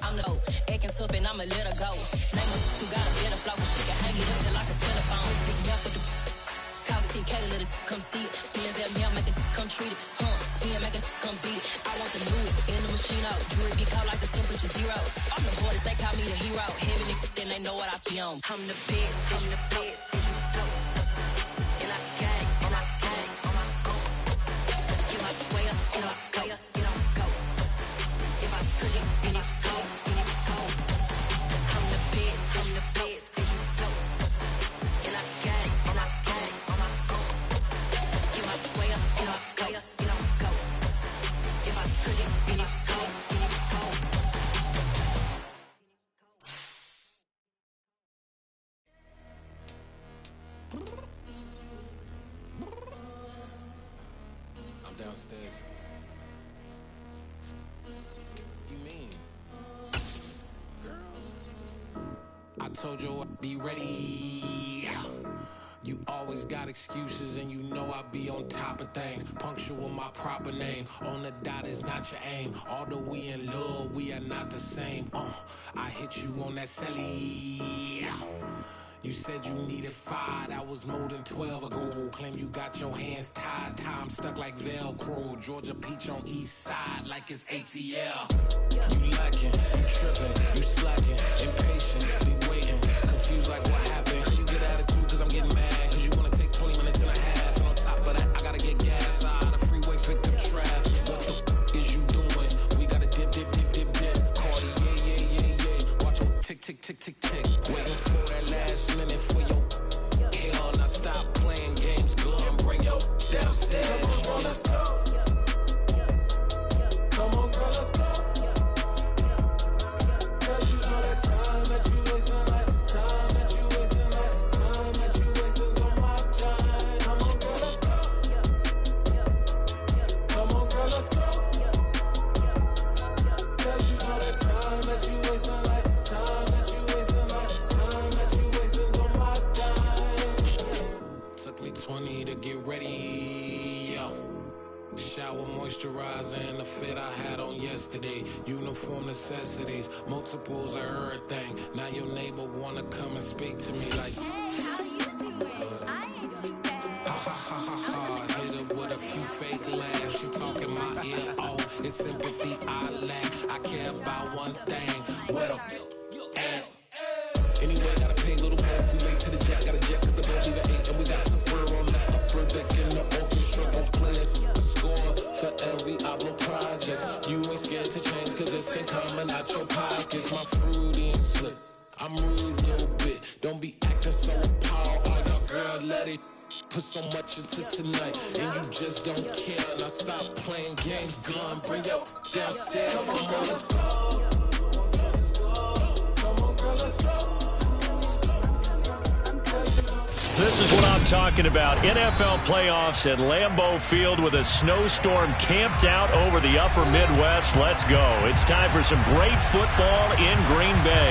I'm the acting tough and I'ma let her go. Name her who got a better flow, she can hang it up just like a telephone. Stick me up with the cost 10K to let it come see it. PNL me, make it come treat it. Spin, make it come beat it. I want the new in the machine out. Jewelry be caught like the temperature 0. I'm the hardest, they call me the hero. Heavenly, then they know what I be on. I'm the best, I'm the best, and you know. And I got it, and I got it on my own. Get my way up, get my way up, get on go. If I touch it, then it's cold, then it's cold. I'm the best, and you know. And I got it, and I got it on my own. Get my way up, get my way up, get on go. If I touch it, then it's cold, then it's cold. I'm downstairs. You mean? Girl, I told you I'd be ready. You always got excuses and you know I be on top of things. Punctual my proper name. On the dot is not your aim. Although we in love, we are not the same. I hit you on that celly. You said you needed 5, that was more than 12 ago. Claim you got your hands tied, time stuck like Velcro. Georgia Peach on east side like it's ATL. You lacking, you tripping, you slacking, impatient, be waiting, confused like what happened. You get attitude cause I'm getting mad, cause you wanna take 20 minutes and a half. And on top of that, I gotta get gas out of the freeway, picked up traffic. What the is you doing? We gotta dip, dip, dip, dip, dip. Cardi, yeah. Watch your tick, tick, tick, tick, tick. Waiting for that last minute for your hell. Now stop playing games, go and bring your downstairs. Come on, let's go. Come on, girl, let's go. Cause you know that time that you wasting, like time that you wasting, like time that you wasting on my time. Come on, girl, let's go. Come on, girl, let's go. Cause you know that time that you wasting, like time that you wasting, like time that you wasting on my time. Took me 20 to get ready, yo. Shower moisturizer and the fit I had on yesterday. Uniform necessities, multiples of everything. Now your neighbor wanna come and speak to me like, Hey, how you doing? I ain't too bad. ha ha ha ha ha. Hit her with a few fake laughs. She talking my ear off. It's sympathy I lack. I care about one thing. What up? Anyway, gotta pay a little more if we late to the jack. Gotta jet cause the boat leave at 8. And we got some fur on the upper deck in the orchestra. Gon' play it. Score for every Ablo project. You ain't scared to change cause it's in common out your pockets. My fruity and slip. I'm rude a little bit. Don't be acting so appalled. Oh, your girl, let it put so much into tonight. And you just don't care. Now stop playing games. Gun, bring your downstairs. Come on, let's go. Come on, girl, let's go. This is what I'm talking about. NFL playoffs at Lambeau Field with a snowstorm camped out over the upper Midwest. Let's go. It's time for some great football in Green Bay.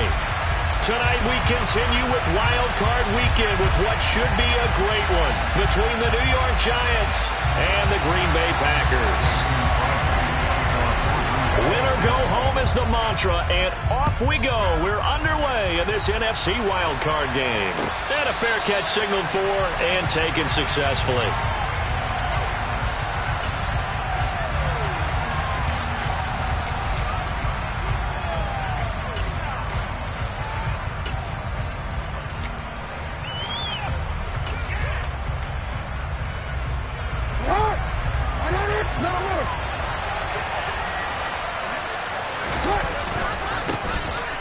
Tonight we continue with Wild Card Weekend with what should be a great one between the New York Giants and the Green Bay Packers. Win or go home is the mantra, and off we go. We're underway in this NFC wildcard game. And a fair catch signaled for and taken successfully.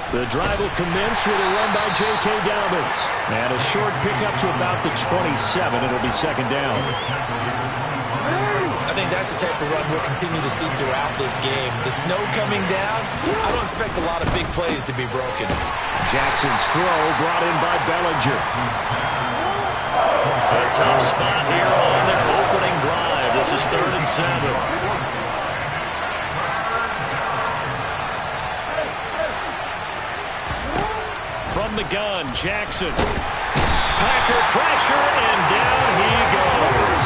The drive will commence with a run by J.K. Dobbins. And a short pickup to about the 27. It'll be second down. I think that's the type of run we'll continue to see throughout this game. The snow coming down, I don't expect a lot of big plays to be broken. Jackson's throw brought in by Bellinger. A tough spot here on the opening drive. This is 3rd and 7. From the gun, Jackson. Packer pressure, and down he goes.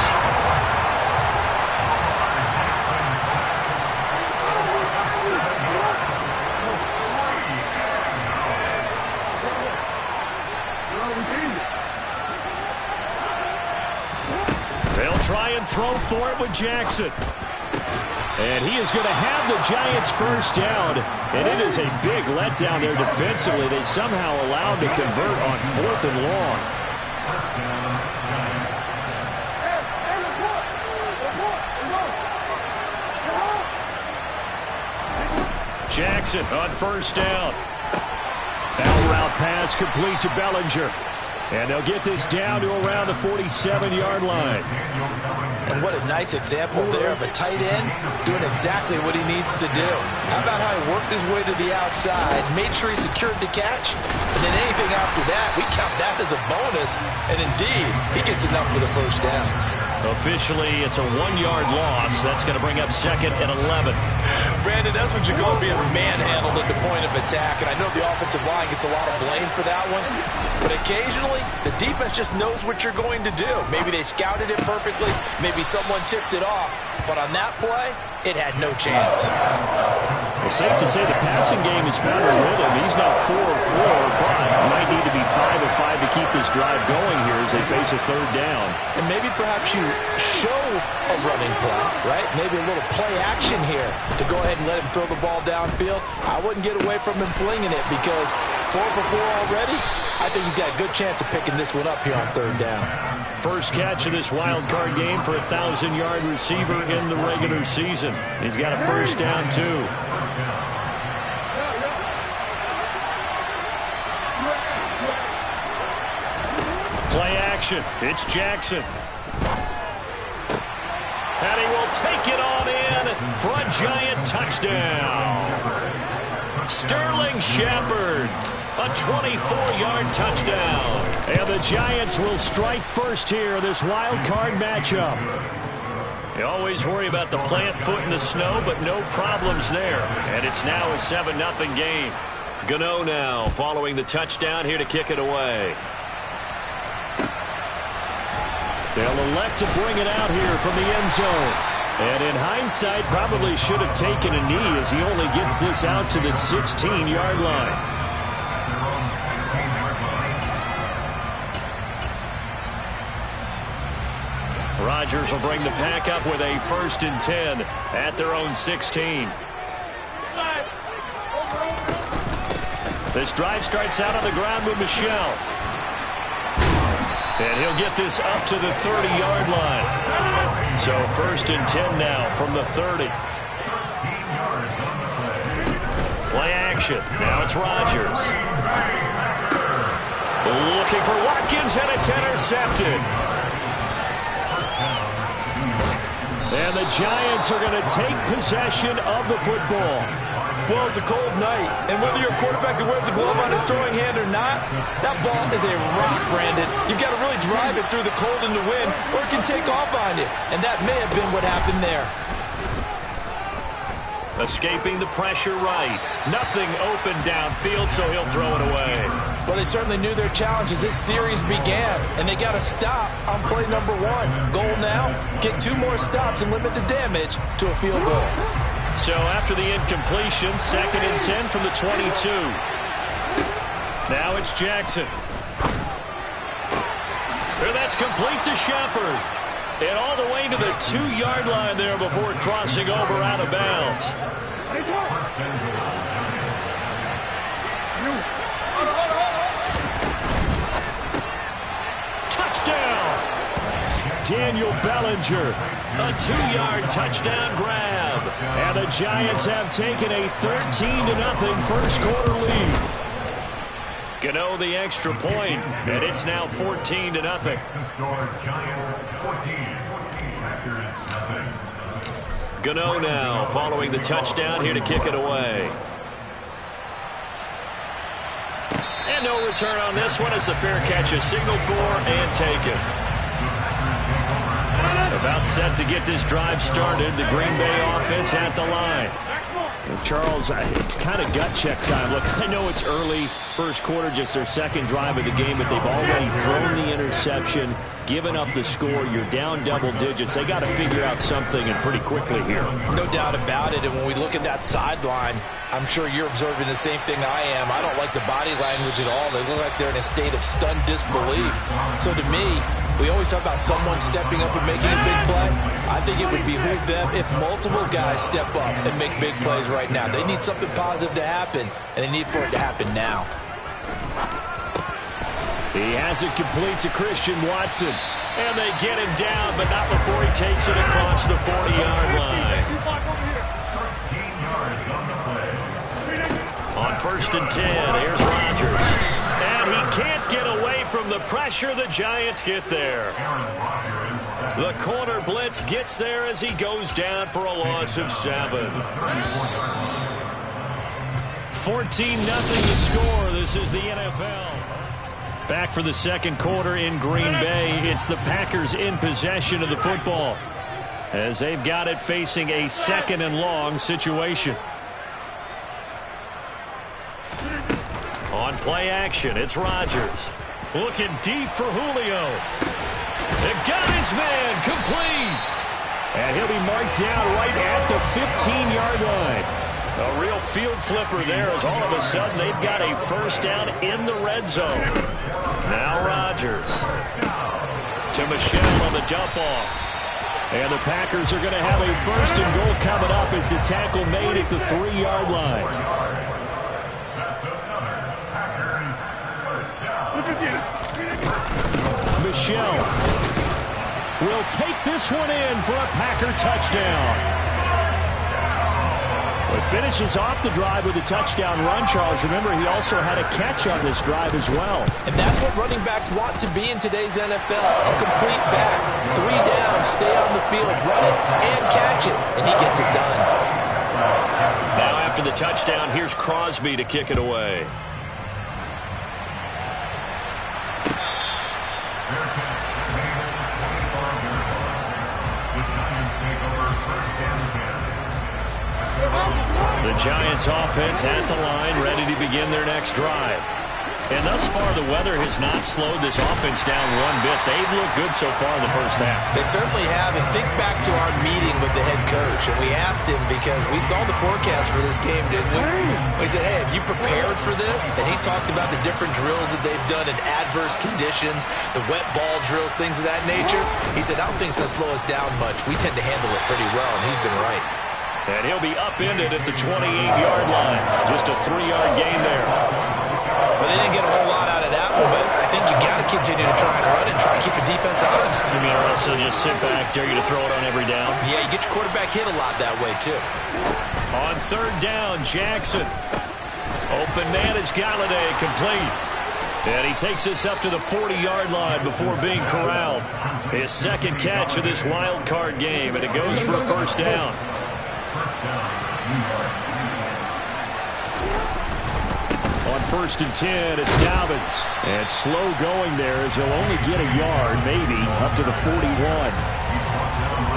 throw for it with Jackson. And he is going to have the Giants first down. And it is a big letdown there defensively. They somehow allowed to convert on 4th and long. Jackson on first down. Out route pass complete to Bellinger. And they'll get this down to around the 47-yard line. And what a nice example there of a tight end doing exactly what he needs to do. How about how he worked his way to the outside, made sure he secured the catch, and then anything after that, we count that as a bonus. And indeed, he gets enough for the first down. Officially, it's a 1-yard loss. That's going to bring up 2nd and 11. Brandon, that's what you call being manhandled at the point of attack. And I know the offensive line gets a lot of blame for that one. But occasionally, the defense just knows what you're going to do. Maybe they scouted it perfectly. Maybe someone tipped it off. But on that play, it had no chance. Well, safe to say the passing game has found a rhythm. He's now 4 of 4, but might need to be 5 of 5 to keep this drive going here as they face a 3rd down. And maybe perhaps you show a running play, right? Maybe a little play action here to go ahead and let him throw the ball downfield. I wouldn't get away from him flinging it because 4 for 4 already. I think he's got a good chance of picking this one up here on 3rd down. First catch of this wild card game for a 1,000-yard receiver in the regular season. He's got a first down, too. Play action. It's Jackson. And he will take it on in for a Giant touchdown. Sterling Shepard. A 24-yard touchdown. And the Giants will strike first here in this wild card matchup. You always worry about the plant foot in the snow, but no problems there. And it's now a 7-0 game. Gano now following the touchdown here to kick it away. They'll elect to bring it out here from the end zone. And in hindsight, probably should have taken a knee as he only gets this out to the 16-yard line. Rodgers will bring the pack up with a 1st and 10 at their own 16. This drive starts out on the ground with Michel. And he'll get this up to the 30-yard line. So 1st and 10 now from the 30. Play action. Now it's Rodgers. Looking for Watkins, and it's intercepted. And the Giants are going to take possession of the football. Well, it's a cold night, and whether you're a quarterback that wears a glove on his throwing hand or not, that ball is a rock, Brandon. You've got to really drive it through the cold and the wind, or it can take off on you, and that may have been what happened there. Escaping the pressure right. Nothing open downfield, so he'll throw it away. Well, they certainly knew their challenge as this series began, and they got to stop on play number 1. Goal now, get 2 more stops and limit the damage to a field goal. So after the incompletion, 2nd and 10 from the 22. Now it's Jackson. And that's complete to Shepard. And all the way to the 2-yard line there before crossing over out of bounds. Touchdown! Daniel Bellinger, a 2-yard touchdown grab. And the Giants have taken a 13-0 first quarter lead. Gano the extra point, and it's now 14-0. Gano now following the touchdown here to kick it away. And no return on this one as the fair catch is signaled for and taken. About set to get this drive started. The Green Bay offense at the line. The Charles, it's kind of gut check time. Look, I know it's early, first quarter, just their second drive of the game, but they've already thrown the interception, given up the score. You're down double digits. They got to figure out something, and pretty quickly here. No doubt about it. And when we look at that sideline, I'm sure you're observing the same thing I am. I don't like the body language at all. They look like they're in a state of stunned disbelief. So to me, we always talk about someone stepping up and making a big play. I think it would behoove them if multiple guys step up and make big plays right now. They need something positive to happen, and they need for it to happen now. He has it complete to Christian Watson. And they get him down, but not before he takes it across the 40-yard line. On 1st and 10, here's Rodgers. And he can't get away from the pressure. The Giants get there. The corner blitz gets there as he goes down for a loss of 7. 14-0 the score. This is the NFL. Back for the second quarter in Green Bay. It's the Packers in possession of the football as they've got it facing a 2nd and long situation. On play action, it's Rodgers. Looking deep for Julio. They got his man complete. And he'll be marked down right at the 15-yard line. A real field flipper there as all of a sudden they've got a first down in the red zone. Now Rodgers to Michel on the dump off. And the Packers are going to have a 1st and goal coming up as the tackle made at the 3-yard line. Michel will take this one in for a Packer touchdown. It finishes off the drive with a touchdown run, Charles. Remember, he also had a catch on this drive as well. And that's what running backs want to be in today's NFL. A complete back. 3 down, stay on the field, run it, and catch it. And he gets it done. Now after the touchdown, here's Crosby to kick it away. The Giants offense at the line, ready to begin their next drive. And thus far, the weather has not slowed this offense down one bit. They've looked good so far in the first half. They certainly have. And think back to our meeting with the head coach. And we asked him because we saw the forecast for this game, didn't we? We said, hey, have you prepared for this? And he talked about the different drills that they've done in adverse conditions, the wet ball drills, things of that nature. He said, I don't think it's going to slow us down much. We tend to handle it pretty well, and he's been right. And he'll be upended at the 28-yard line. Just a 3-yard gain there. Well, they didn't get a whole lot out of that one, but I think you got to continue to try and run it and try to keep the defense honest. You mean, or else they'll just sit back, dare you to throw it on every down? Yeah, you get your quarterback hit a lot that way, too. On 3rd down, Jackson. Open man is Galladay, complete. And he takes this up to the 40-yard line before being corralled. His 2nd catch of this wild card game, and it goes for a 1st down. On 1st and 10, it's Dobbins. And slow going there as he'll only get a yard, maybe, up to the 41.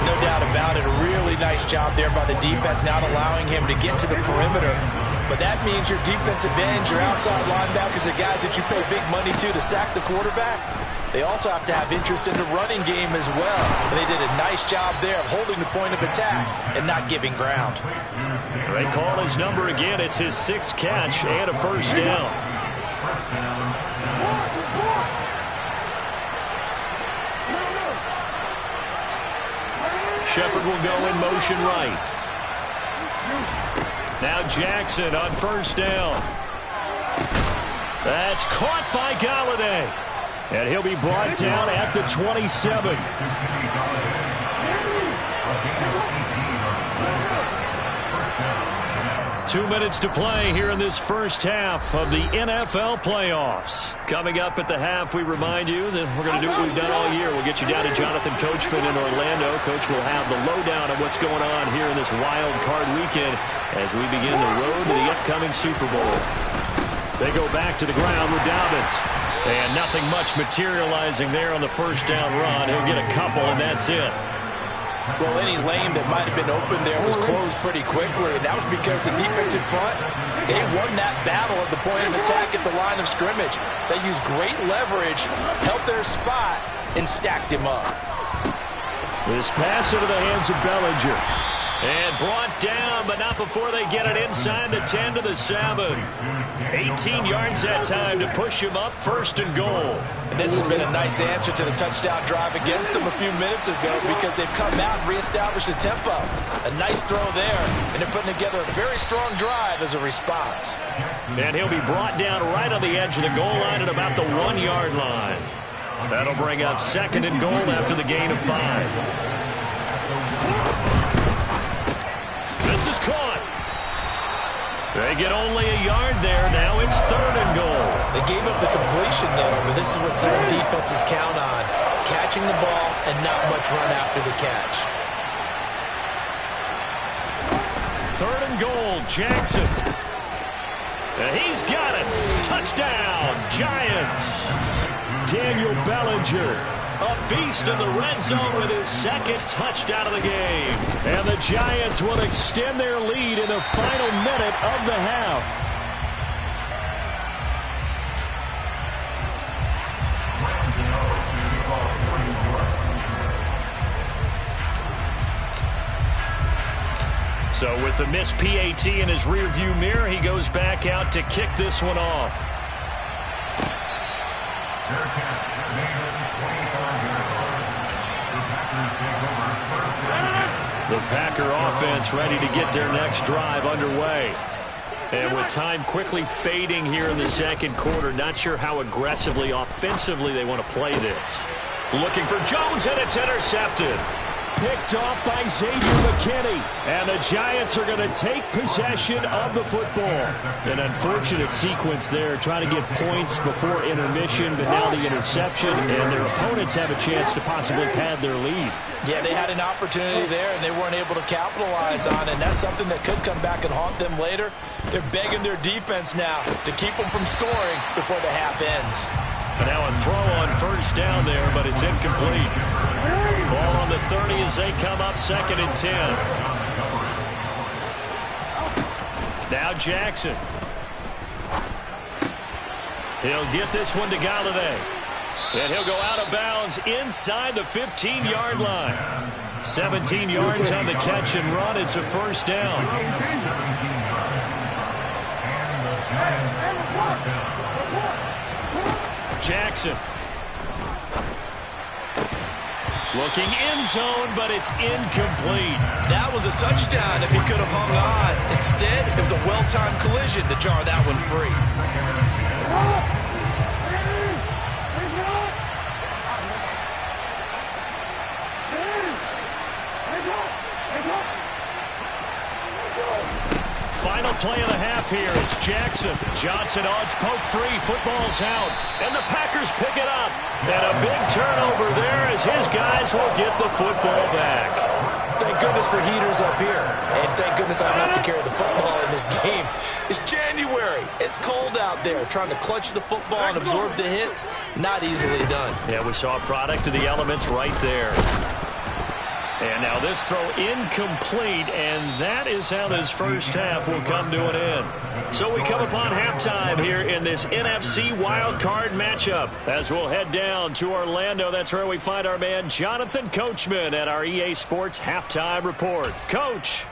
No doubt about it. A really nice job there by the defense, not allowing him to get to the perimeter. But that means your defensive ends, your outside linebackers, the guys that you pay big money to sack the quarterback, they also have to have interest in the running game as well. And they did a nice job there of holding the point of attack and not giving ground. They call his number again. It's his 6th catch and a 1st down. Shepard will go in motion right. Now Jackson on 1st down. That's caught by Galladay. And he'll be brought down at the 27. 2 minutes to play here in this first half of the NFL playoffs. Coming up at the half, we remind you that we're going to do what we've done all year. We'll get you down to Jonathan Coachman in Orlando. Coach will have the lowdown of what's going on here in this wild card weekend as we begin the road to the upcoming Super Bowl. They go back to the ground with Dobbins. And nothing much materializing there on the first down run. He'll get a couple, and that's it. Well, any lane that might have been open there was closed pretty quickly, and that was because the defensive front, they won that battle at the point of attack at the line of scrimmage. They used great leverage, held their spot, and stacked him up. This pass into the hands of Bellinger. And brought down, but not before they get it inside the 10 to the 7. 18 yards that time to push him up, 1st and goal. And this has been a nice answer to the touchdown drive against them a few minutes ago because they've come out and reestablished the tempo. A nice throw there, and they're putting together a very strong drive as a response. And he'll be brought down right on the edge of the goal line at about the 1-yard line. That'll bring up 2nd and goal after the gain of 5. This is caught. They get only a yard there. Now it's 3rd and goal. They gave up the completion there, but this is what some defenses count on. Catching the ball and not much run after the catch. 3rd and goal, Jackson. And he's got it. Touchdown, Giants. Daniel Bellinger, a beast in the red zone with his 2nd touchdown of the game. And the Giants will extend their lead in the final minute of the half. So with the missed PAT in his rearview mirror, he goes back out to kick this one off. The Packer offense ready to get their next drive underway. And with time quickly fading here in the 2nd quarter, not sure how aggressively, offensively they want to play this. Looking for Jones, and it's intercepted. Picked off by Xavier McKinney. And the Giants are going to take possession of the football. An unfortunate sequence there, trying to get points before intermission, but now the interception, and their opponents have a chance to possibly pad their lead. Yeah, they had an opportunity there, and they weren't able to capitalize on it, and that's something that could come back and haunt them later. They're begging their defense now to keep them from scoring before the half ends. And now a throw on 1st down there, but it's incomplete. Ball on the 30 as they come up 2nd and 10. Now Jackson. He'll get this one to Galladay. And he'll go out of bounds inside the 15-yard line. 17 yards on the catch and run. It's a 1st down. Jackson. Looking end zone, but it's incomplete. That was a touchdown if he could have hung on. Instead, it was a well-timed collision to jar that one free. Final play of the half here. It's Jackson. Johnson odds poke free. Football's out. And the Packers pick it up. And a big turnover there as his guys will get the football back. Thank goodness for heaters up here. And thank goodness I don't have to carry the football in this game. It's January. It's cold out there. Trying to clutch the football and absorb the hits, not easily done. Yeah, we saw a product of the elements right there. And now this throw incomplete, and that is how this 1st half will come to an end. So we come upon halftime here in this NFC wildcard matchup. As we'll head down to Orlando, that's where we find our man Jonathan Coachman at our EA Sports Halftime Report. Coach,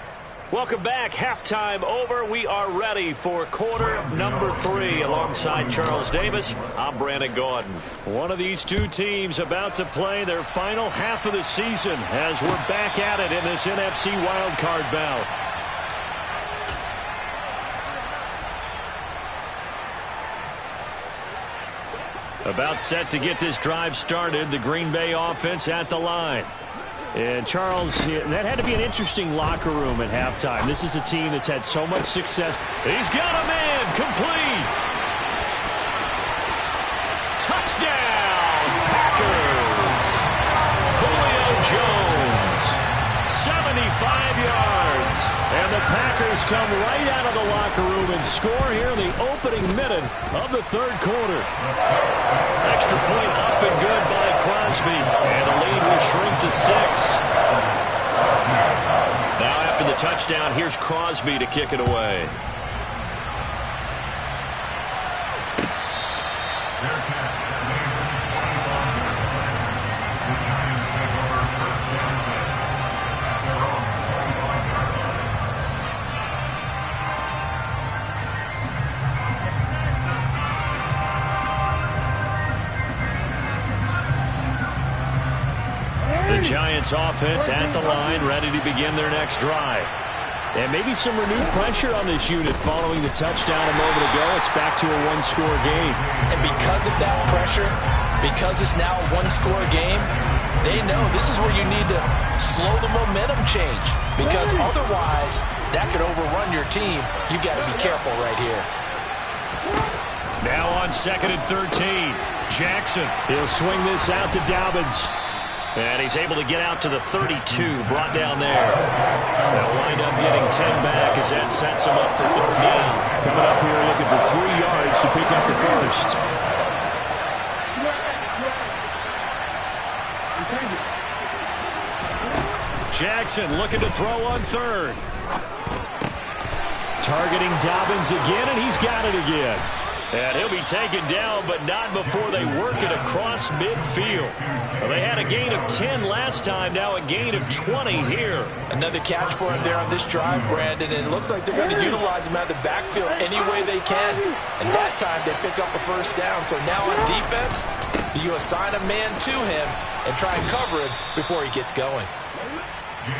welcome back. Halftime over. We are ready for quarter number 3. Alongside Charles Davis, I'm Brandon Gordon. One of these two teams about to play their final half of the season as we're back at it in this NFC wildcard bout. About set to get this drive started. The Green Bay offense at the line. And Charles, that had to be an interesting locker room at halftime. This is a team that's had so much success. He's got a man, complete. Touchdown, Packers. Julio Jones, 75 yards. And the Packers come right out of the locker room and score here in the opening minute of the 3rd quarter. Extra point up and good by Crosby. And the lead will shrink to 6. Now after the touchdown, here's Crosby to kick it away. The Giants offense at the line, ready to begin their next drive. And maybe some renewed pressure on this unit following the touchdown a moment ago. It's back to a one-score game. And because of that pressure, because it's now a one-score game, they know this is where you need to slow the momentum change. Because otherwise, that could overrun your team. You've got to be careful right here. Now on 2nd and 13. Jackson. He'll swing this out to Dobbins. And he's able to get out to the 32, brought down there. They'll wind up getting 10 back as that sets him up for 3rd down. Coming up here looking for 3 yards to pick up the first. Jackson looking to throw on 3rd. Targeting Dobbins again, and he's got it again. And he'll be taken down, but not before they work it across midfield. Well, they had a gain of 10 last time, now a gain of 20 here. Another catch for him there on this drive, Brandon, and it looks like they're going to utilize him out of the backfield any way they can. And that time they pick up a 1st down. So now on defense, you assign a man to him and try and cover him before he gets going.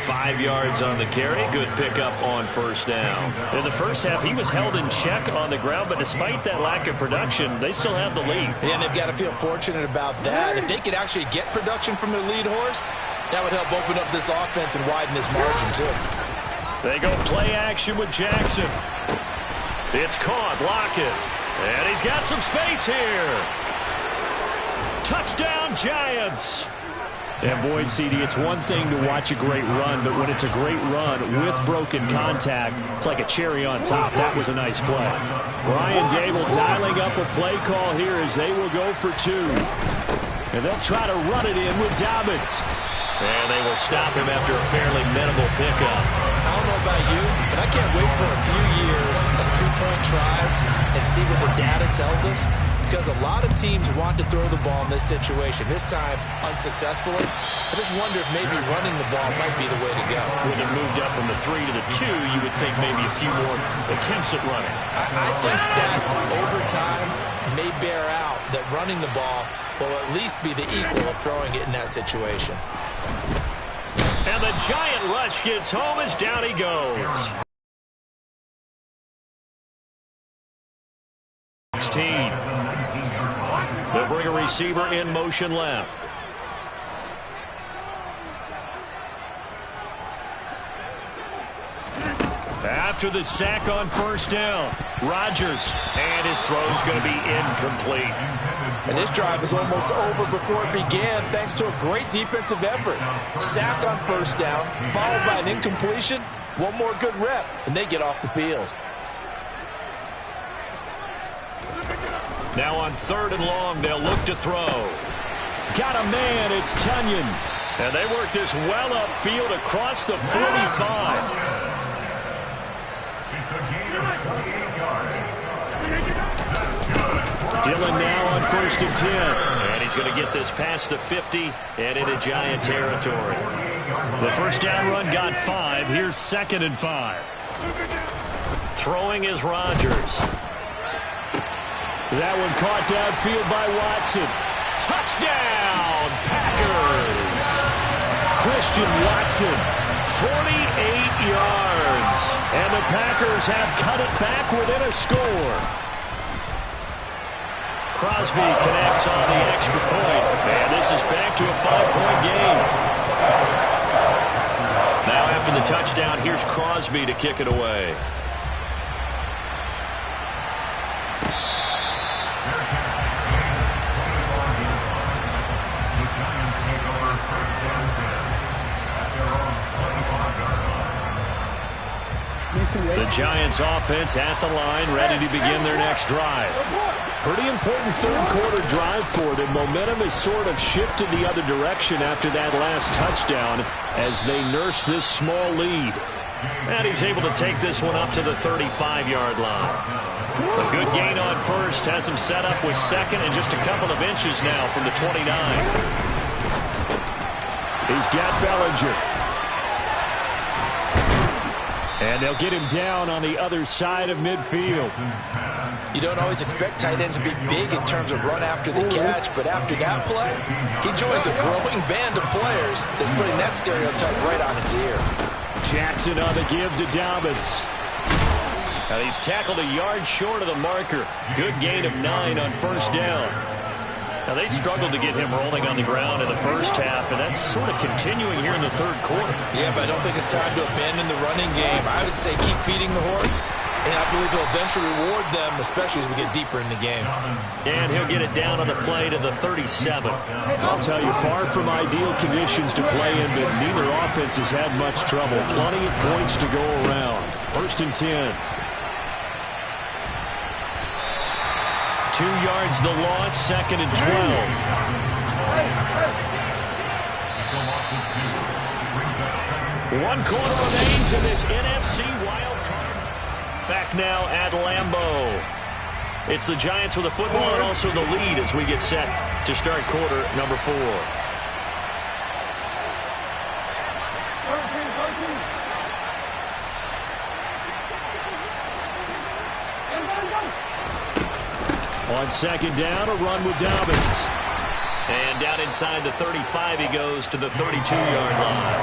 5 yards on the carry. Good pickup on 1st down. In the first half, he was held in check on the ground, but despite that lack of production, they still have the lead. Yeah, and they've got to feel fortunate about that. If they could actually get production from their lead horse, that would help open up this offense and widen this margin, too. They go play action with Jackson. It's caught, Lockett. And he's got some space here. Touchdown, Giants. And boy, CD, it's one thing to watch a great run, but when it's a great run with broken contact, it's like a cherry on top. That was a nice play. Brian Dable dialing up a play call here as they will go for 2. And they'll try to run it in with Dobbins. And they will stop him after a fairly minimal pickup. I don't know about you, but I can't wait for a few years of 2-point tries and see what the data tells us. Because a lot of teams want to throw the ball in this situation. This time, unsuccessfully. I just wonder if maybe running the ball might be the way to go. When it moved up from the 3 to the 2, you would think maybe a few more attempts at running. I think stats over time may bear out that running the ball will at least be the equal of throwing it in that situation. And the giant rush gets home as down he goes. 16. They'll bring a receiver in motion left. After the sack on 1st down, Rodgers, and his throw's going to be incomplete. And this drive is almost over before it began thanks to a great defensive effort. Sack on 1st down, followed by an incompletion. One more good rep, and they get off the field. Now on 3rd and long, they'll look to throw. Got a man, it's Tunyon. And they work this well upfield across the 45. Dillon now on 1st and 10. And he's going to get this past the 50 and into Giant territory. The 1st down run got 5. Here's 2nd and 5. Throwing is Rodgers. That one caught downfield by Watson. Touchdown, Packers! Christian Watson, 48 yards. And the Packers have cut it back within a score. Crosby connects on the extra point. And this is back to a 5-point game. Now after the touchdown, here's Crosby to kick it away. The Giants offense at the line, ready to begin their next drive. Pretty important third-quarter drive for them. Momentum has sort of shifted the other direction after that last touchdown as they nurse this small lead. And he's able to take this one up to the 35-yard line. A good gain on first has him set up with second and just a couple of inches now from the 29. He's got Bellinger. And they'll get him down on the other side of midfield. You don't always expect tight ends to be big in terms of run after the catch, but after that play, he joins a growing band of players that's putting that stereotype right on its ear. Jackson on the give to Dobbins. Now he's tackled a yard short of the marker. Good gain of 9 on first down. Now, they struggled to get him rolling on the ground in the first half, and that's sort of continuing here in the third quarter. Yeah, but I don't think it's time to abandon the running game. I would say keep feeding the horse, and I believe he'll eventually reward them, especially as we get deeper in the game. And he'll get it down on the play to the 37. I'll tell you, far from ideal conditions to play in, but neither offense has had much trouble. Plenty of points to go around. 1st and 10. 2 yards the loss, 2nd and 12. One quarter remains in this NFC wild card. Back now at Lambeau. It's the Giants with the football and also the lead as we get set to start quarter number 4. On 2nd down, a run with Dobbins. And down inside the 35, he goes to the 32-yard line.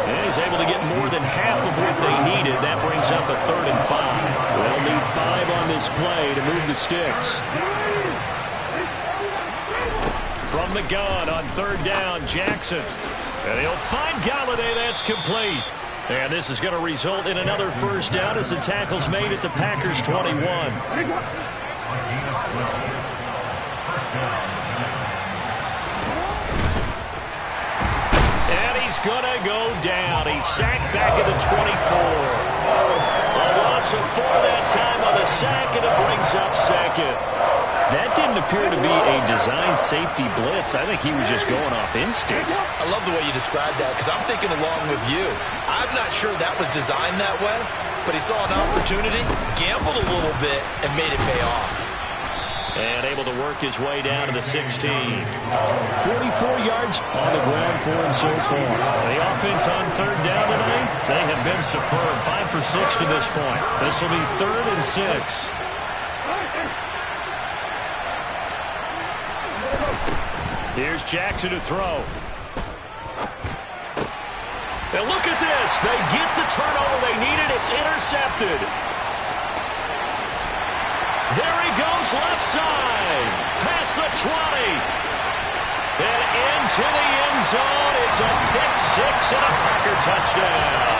And he's able to get more than half of what they needed. That brings up a 3rd and 5. They'll need 5 on this play to move the sticks. From the gun on 3rd down, Jackson. And he'll find Galladay. That's complete. And this is going to result in another first down as the tackle's made at the Packers' 21. And he's going to go down. He's sacked back at the 24. A loss of 4 that time on the sack, and it brings up 2nd. That didn't appear to be a designed safety blitz. I think he was just going off instinct. I love the way you described that because I'm thinking along with you. I'm not sure that was designed that way, but he saw an opportunity, gambled a little bit, and made it pay off. And able to work his way down to the 16. 44 yards on the ground for him so far. The offense on 3rd down tonight, they have been superb. 5 for 6 to this point. This will be 3rd and 6. Here's Jackson to throw. Now look at this. They get the turnover they needed. It's intercepted. There he goes, left side. Past the 20. And into the end zone. It's a pick 6 and a Packer touchdown.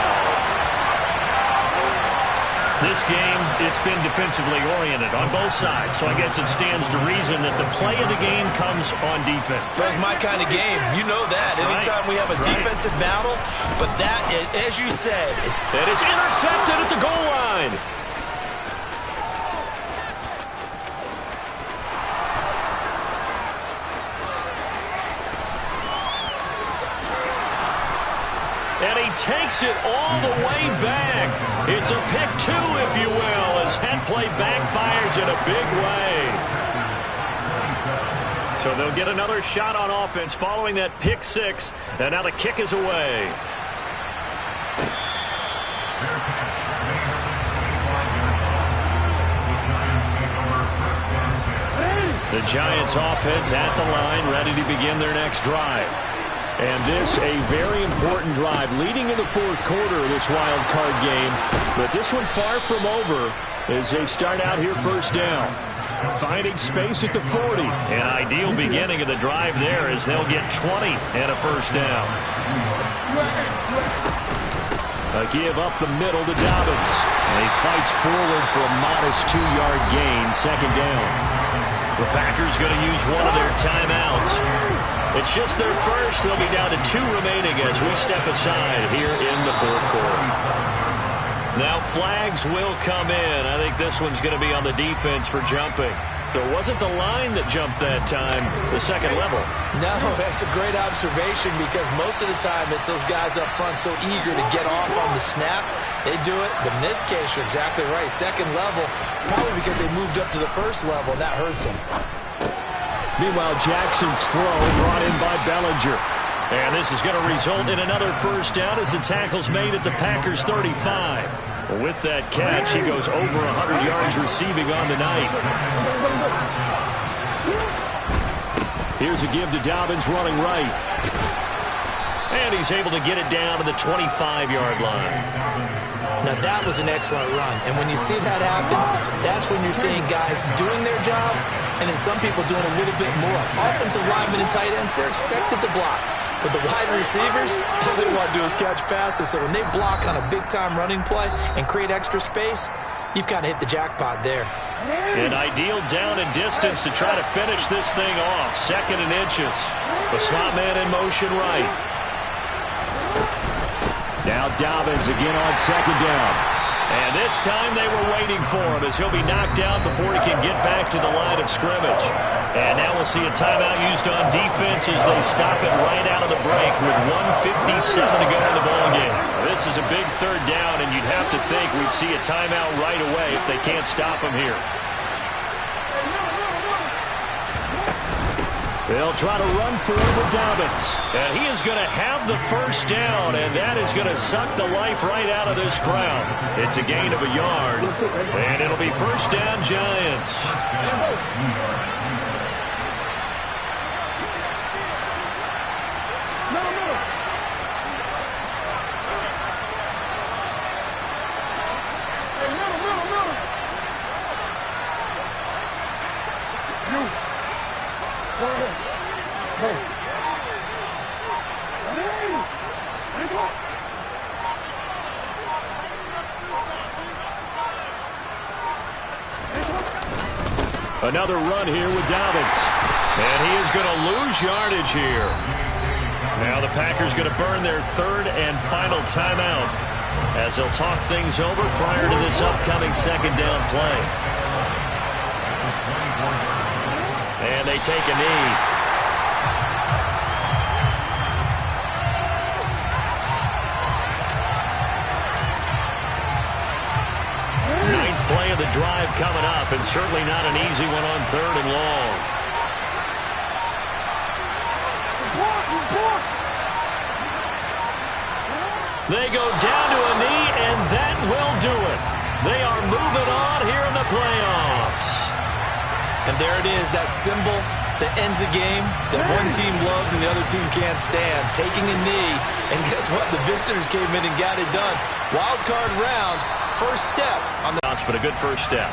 This game, it's been defensively oriented on both sides, so I guess it stands to reason that the play of the game comes on defense. That's my kind of game. You know that. Anytime we have a defensive battle, but that, as you said, is... It is intercepted at the goal line. And he takes it all the way back. It's a pick 2, if you will, as that play backfires in a big way. So they'll get another shot on offense following that pick 6. And now the kick is away. The Giants offense at the line, ready to begin their next drive. And this, a very important drive leading in the 4th quarter of this wild card game. But this one far from over as they start out here 1st down. Finding space at the 40. An ideal beginning of the drive there as they'll get 20 and a 1st down. A give up the middle to Dobbins. And he fights forward for a modest 2-yard gain, 2nd down. The Packers going to use one of their timeouts. It's just their first. They'll be down to 2 remaining as we step aside here in the 4th quarter. Now flags will come in. I think this one's going to be on the defense for jumping. It wasn't the line that jumped that time, the second level. No, that's a great observation because most of the time it's those guys up front so eager to get off on the snap. They do it, but in this case, you're exactly right. Second level, probably because they moved up to the first level, and that hurts them. Meanwhile, Jackson's throw brought in by Bellinger. And this is going to result in another first down as the tackle's made at the Packers' 35. With that catch, he goes over 100 yards receiving on the night. Here's a give to Dobbins running right. And he's able to get it down to the 25-yard line. Now, that was an excellent run. And when you see that happen, that's when you're seeing guys doing their job and then some people doing a little bit more. Offensive linemen and tight ends, they're expected to block. But the wide receivers, all they want to do is catch passes. So when they block on a big-time running play and create extra space, you've kind of hit the jackpot there. An ideal down and distance to try to finish this thing off. 2nd and inches. The slot man in motion right. Now Dobbins again on 2nd down. And this time they were waiting for him as he'll be knocked out before he can get back to the line of scrimmage. And now we'll see a timeout used on defense as they stop it right out of the break with 1:57 to go in the ballgame. This is a big 3rd down, and you'd have to think we'd see a timeout right away if they can't stop him here. They'll try to run for it with Dobbins. And he is going to have the first down, and that is going to suck the life right out of this crowd. It's a gain of a yard, and it'll be first down Giants. Another run here with Dobbins. And he is going to lose yardage here. Now the Packers going to burn their 3rd and final timeout as they'll talk things over prior to this upcoming 2nd down play. And they take a knee. Play of the drive coming up, and certainly not an easy one on 3rd and long. They go down to a knee, and that will do it. They are moving on here in the playoffs. And there it is, that symbol that ends a game that one team loves and the other team can't stand. Taking a knee, and guess what? The visitors came in and got it done. Wild card round. First step on the... But a good first step.